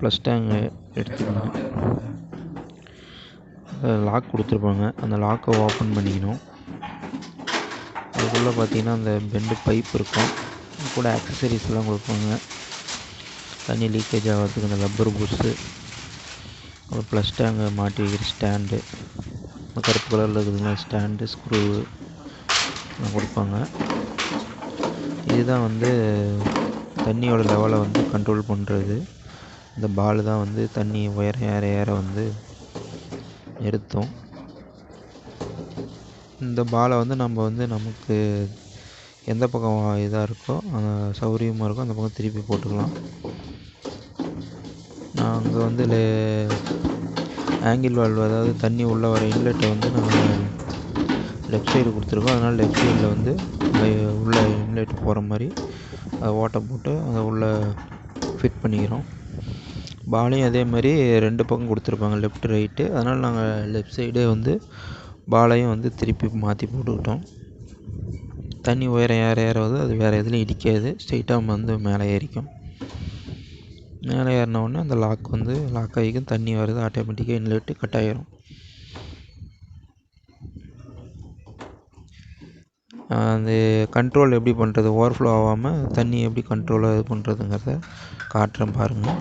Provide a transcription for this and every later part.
Plus tank எடுத்துக்கணும். Lock கொடுத்துருப்பாங்க, அந்த லாக்கை ஓப்பன் பண்ணிக்கணும். அதுக்குள்ளே பார்த்தீங்கன்னா அந்த பெண்டு பைப் இருக்கும், கூட ஆக்சசரிஸ்லாம் கொடுப்பாங்க. தண்ணி லீக்கேஜ் ஆகிறதுக்கு அந்த ரப்பர் புஷ்ஷு, ஒரு ப்ளஸ் டேங்கை மாட்டி வைக்கிற ஸ்டாண்டு, கருப்பு கலரில் இருக்குதுங்களா ஸ்டாண்டு, ஸ்க்ரூவு கொடுப்பாங்க. இதுதான் வந்து தண்ணியோட லெவலை வந்து கண்ட்ரோல் பண்ணுறது. இந்த பால் தான் வந்து தண்ணி உயரம் ஏற ஏற வந்து நிறுத்தும். இந்த பாலை வந்து நம்ம வந்து நமக்கு எந்த பக்கம் இதாக இருக்கோ சௌகரியமாக இருக்கோ அந்த பக்கம் திருப்பி போட்டுக்கலாம். நான் அங்கே வந்து ஆங்கிள் வால்வு, அதாவது தண்ணி உள்ளே வர இன்லெட்டை வந்து நாங்கள் லெஃப்ட் சைடு கொடுத்துருக்கோம். அதனால் லெஃப்ட் சைடில் வந்து உள்ளே இன்லெட் போகிற மாதிரி அதை ஓட்டை போட்டு அதை உள்ளே ஃபிட் பண்ணிக்கிறோம். பாலையும் அதே மாதிரி 2 பக்கம் கொடுத்துருப்பாங்க, லெஃப்ட் ரைட்டு. அதனால் நாங்கள் லெஃப்ட் சைடே வந்து பாலையும் வந்து திருப்பி மாற்றி போட்டுக்கிட்டோம். தண்ணி உயரம் ஏற ஏற வந்து அது வேறு எதுலையும் இடிக்காது, ஸ்ட்ரெயிட்டாக வந்து மேலே ஏறிக்கும். மேலே ஏறினோடனே அந்த லாக் வந்து லாக் ஆகிக்கும், தண்ணி வருது, ஆட்டோமேட்டிக்காக இன்லெட்டு கட் ஆகிரும். அந்த கண்ட்ரோல் எப்படி பண்ணுறது, ஓவர்ஃப்ளோ ஆகாமல் தண்ணி எப்படி கண்ட்ரோலாக இது பண்ணுறதுங்கிறத காட்டுறேன் பாருங்கள்.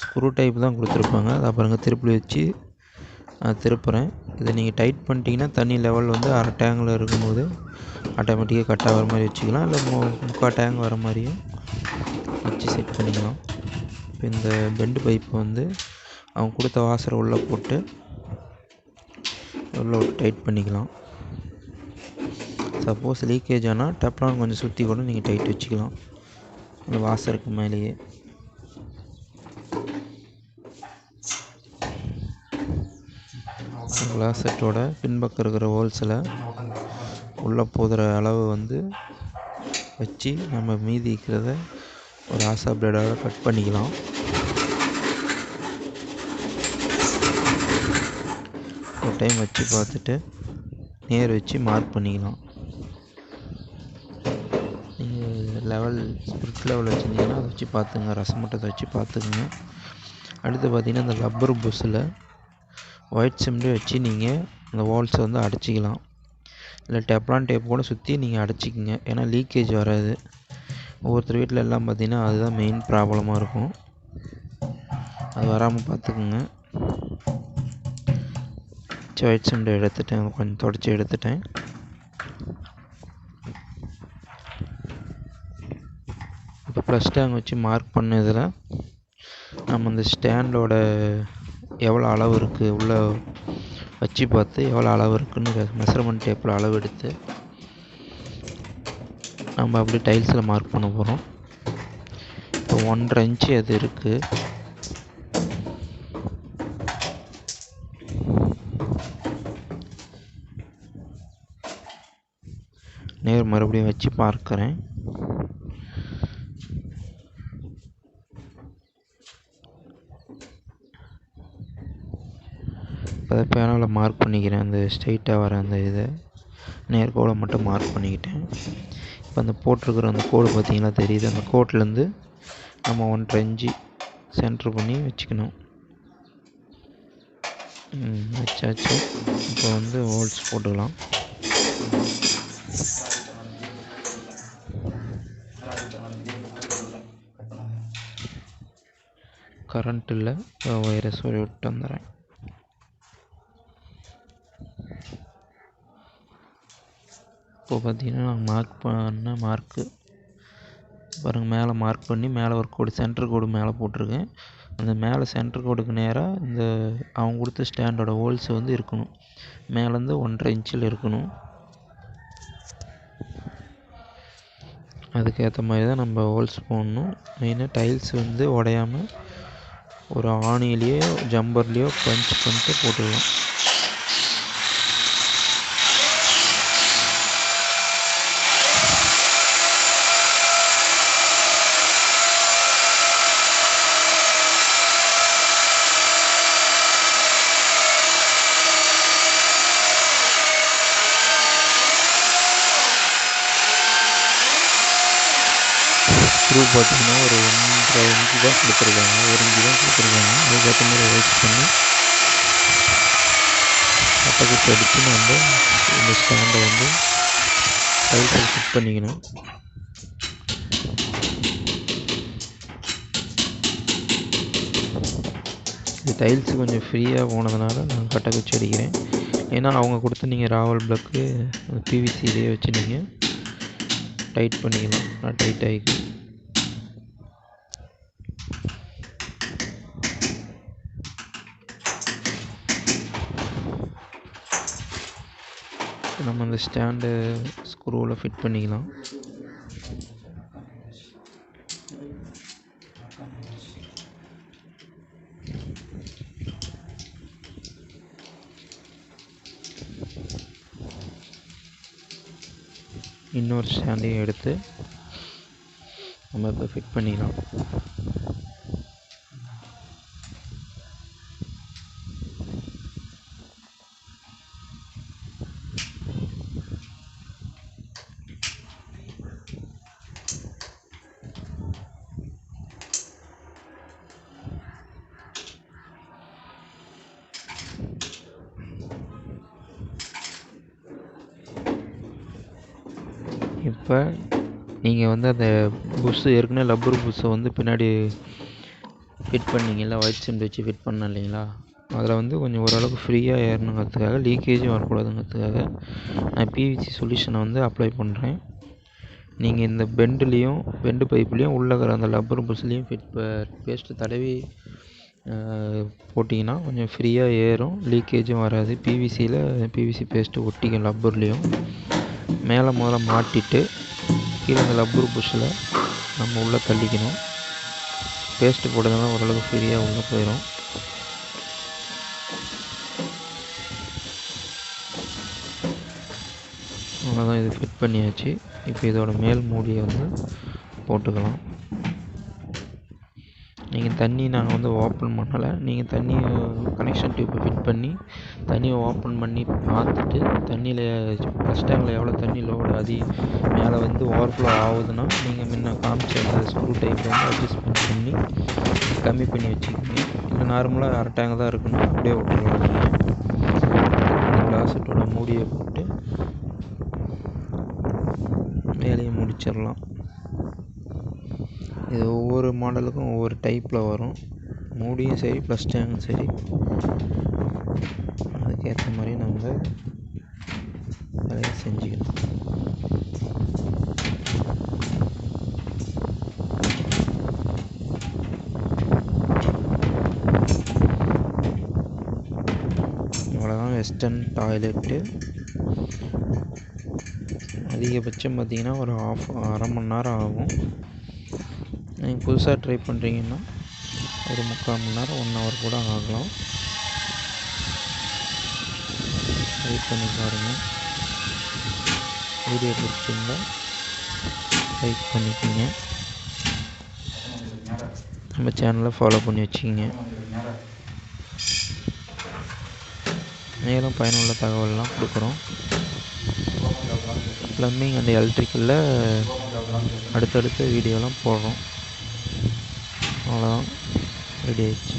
ஸ்க்ரூ டைப் தான் கொடுத்துருப்பாங்க, அதை பாருங்கள் திருப்பி வச்சு திருப்புறேன். இதை நீங்கள் டைட் பண்ணிட்டீங்கன்னா தண்ணி லெவல் வந்து அரை டேங்கில் இருக்கும்போது ஆட்டோமேட்டிக்காக கட் ஆகிற மாதிரி வச்சுக்கலாம், இல்லை முக்கால் டேங்க் வர மாதிரியும் வச்சு செட் பண்ணிக்கலாம். இப்போ இந்த பெண்டு பைப்பை வந்து அவங்க கொடுத்த வாசரை உள்ளே போட்டு உள்ளே டைட் பண்ணிக்கலாம். சப்போஸ் லீக்கேஜ் ஆனால் டெப்லான் கொஞ்சம் சுற்றி கூட நீங்கள் டைட் வச்சுக்கலாம் அந்த வாசருக்கு மேலேயே. கிளாஸ் செட்டோட பின்பக்கம் இருக்கிற ஹோல்ஸில் உள்ளே போகிற அளவு வந்து வச்சு நம்ம மீதி இருக்கிறத ஒரு ஆசா பிளேடால் கட் பண்ணிக்கலாம். ஒரு டைம் வச்சு பார்த்துட்டு நேர் வச்சு மார்க் பண்ணிக்கலாம். நீங்கள் லெவல் ஸ்பிரிட் லெவல் வச்சுருந்தீங்கன்னா அதை வச்சு பார்த்துங்க, ரசமட்டத்தை வச்சு பார்த்துக்குங்க. அடுத்து பார்த்திங்கன்னா இந்த ரப்பர் புஷ்ஷில் ஒயிட் சிமெண்ட்டு வச்சு நீங்கள் அந்த வால்ஸை வந்து அடைச்சிக்கலாம், இல்லை டெப்லான் டேப் கூட சுற்றி நீங்கள் அடைச்சிக்கிங்க. ஏன்னா லீக்கேஜ் வராது. ஒவ்வொருத்தர் வீட்டில் எல்லாம் பார்த்திங்கன்னா அதுதான் மெயின் ப்ராப்ளமாக இருக்கும், அது வராமல் பார்த்துக்குங்க. ஒயிட் சிமெண்ட்டை எடுத்துட்டேன், கொஞ்சம் தொடச்சி எடுத்துட்டேன். இப்போ ப்ளஸ் டேங்க் வச்சு மார்க் பண்ணதில் நம்ம இந்த ஸ்டாண்டோட எவ்வளோ அளவு இருக்குது உள்ளே வச்சு பார்த்து எவ்வளோ அளவு இருக்குதுன்னு மெஷர்மெண்ட் டேப்பில் அளவு எடுத்து நம்ம அப்படியே டைல்ஸில் மார்க் பண்ண போகிறோம். இப்போ 1.5 இன்ச்சு அது இருக்குது. நேர் மறுபடியும் வச்சு பார்க்குறேன். அதை பேனாவில் மார்க் பண்ணிக்கிறேன், அந்த ஸ்ட்ரைட்டாக வர அந்த இதை நேர்கோடை மட்டும் மார்க் பண்ணிக்கிட்டேன். இப்போ அந்த போட்டிருக்கிற அந்த கோடு பார்த்திங்கன்னா தெரியுது, அந்த கோட்லேருந்து நம்ம 1.5 இன்ச்சு சென்ட்ரு பண்ணி வச்சுக்கணும். வச்சாச்சு. இப்போ வந்து ஹோல்ஸ் போட்டுக்கலாம். கரண்ட் இல்லை, ஒயரை சொல்லி விட்டு வந்துடுறேன். இப்போ பார்த்திங்கன்னா நான் மார்க் பண்ண மார்க்கு பாருங்கள், மேலே மார்க் பண்ணி மேலே ஒரு கோடு சென்டர் கோடு மேலே போட்டிருக்கேன். அந்த மேலே சென்டர் கோடுக்கு நேராக இந்த அவங்க கொடுத்த ஸ்டாண்டோட ஹோல்ஸ் வந்து இருக்கணும், மேலேருந்து 1.5 இன்ச்சில் இருக்கணும். அதுக்கேற்ற மாதிரி தான் நம்ம ஹோல்ஸ் போடணும். மெயினாக டைல்ஸ் வந்து உடையாமல் ஒரு ஆணிலேயோ ஜம்பர்லேயோ பஞ்ச் பண்ணிட்டு போட்டுக்கலாம். ஸ்க்ரூ பார்த்திங்கன்னா ஒரு 1 1.5 இன்ச்சு தான் கொடுத்துருக்காங்க, 1 இன்ச்சு தான் கொடுத்துருக்காங்க. அதுக்கேற்ற மாதிரி வெயிட் பண்ணி கட்டைக்குச்சி அடித்து நம்ம இந்த ஸ்டாண்டை வந்து டைல்ஸில் ஃபிட் பண்ணிக்கணும். இது டைல்ஸு கொஞ்சம் ஃப்ரீயாக போனதுனால நான் கட்டைக்குச்சி அடிக்கிறேன். ஏன்னா அவங்க கொடுத்த நீங்கள் ராவல் பிளக்கு பிவிசிலேயே வச்சு நீங்கள் டைட் பண்ணிக்கலாம். நான் டைட் ஆகிக்கும். நம்ம அந்த ஸ்டாண்டு ஸ்க்ரூவில் ஃபிட் பண்ணிக்கலாம். இன்னொரு ஸ்டாண்டையும் எடுத்து நம்ம இப்போ ஃபிட் பண்ணிக்கலாம். இப்போ நீங்கள் வந்து அந்த புஷ்ஷு ஏற்கனவே லப்பர் புஷ்ஷை வந்து பின்னாடி ஃபிட் பண்ணிங்கல்ல, ஒயிட் சிமெண்ட் வச்சு ஃபிட் பண்ண இல்லைங்களா, அதில் வந்து கொஞ்சம் ஓரளவுக்கு ஃப்ரீயாக ஏறணுங்கிறதுக்காக, லீக்கேஜும் வரக்கூடாதுங்கிறதுக்காக நான் பிவிசி சொல்யூஷனை வந்து அப்ளை பண்ணுறேன். நீங்கள் இந்த பெண்டு பைப்லேயும் உள்ளே இருக்கிற அந்த லப்பர் புஷ்லேயும் பேஸ்ட்டு தடவி போட்டிங்கன்னா கொஞ்சம் ஃப்ரீயாக ஏறும், லீக்கேஜும் வராது. பிவிசி பேஸ்ட்டு ஒட்டிக்கும் லப்பர்லேயும். மேலே முதல்ல மாட்டிட்டு கீழே அந்த லப்பர் புஷ்ஷில் நம்ம உள்ளே தள்ளிக்கணும். பேஸ்ட்டு போட்டதுனால ஓரளவுக்கு ஃப்ரீயாக உள்ளே போயிடும். அவ்வளோதான், இது ஃபிட் பண்ணியாச்சு. இப்போ இதோட மேல் மூடியை வந்து போட்டுக்கலாம். நீங்கள் தண்ணி நாங்கள் வந்து ஓப்பன் பண்ணலை. நீங்கள் தண்ணி கனெக்ஷன் டியூப்பை ஃபிட் பண்ணி தண்ணியை ஓப்பன் பண்ணி பார்த்துட்டு தண்ணியில் ஃபஸ்ட் டேங்கில் எவ்வளோ தண்ணி லோடு மேலே வந்து ஓவர்ஃப்ளோ ஆகுதுன்னா நீங்கள் முன்ன காமிச்ச அந்த ஸ்க்ரூ டைப்பில் வந்து அட்ஜஸ்ட்மெண்ட் பண்ணி கம்மி பண்ணி வச்சுக்கோங்க. இல்லை நார்மலாக அரை டேங்க் தான் இருக்குன்னா அப்படியே விட்டுருலாம். நீங்கள் கிளாஸட்டோட மூடியை போட்டு வேலையை முடிச்சிடலாம். இது ஒவ்வொரு மாடலுக்கும் ஒவ்வொரு டைப்பில் வரும். மூடியும் சரி ப்ளஸ் டேங்கும் சரி, அதுக்கேற்ற மாதிரி நம்ம வேலையை செஞ்சுக்கணும். இவ்வளோதான் வெஸ்டர்ன் டாய்லெட்டு. அதிகபட்சம் பார்த்திங்கன்னா ஒரு அரை மணி நேரம் ஆகும். நீங்கள் புதுசாக ட்ரை பண்ணுறீங்கன்னா ஒரு 3/4 மணி நேரம் 1 ஹவர் கூட ஆகலாம். ட்ரை பண்ணி பாருங்கள். வீடியோ பிடிச்சிருந்தா லைக் பண்ணிக்கோங்க. நம்ம சேனலை ஃபாலோ பண்ணி வச்சுக்கிங்க. மேலும் பயனுள்ள தகவல்லாம் கொடுக்குறோம். ப்ளம்பிங் அண்ட் எலக்ட்ரிக்கலில் அடுத்தடுத்த வீடியோலாம் போடுறோம். அவ்வளோதான், ரெடி ஆயிடுச்சு.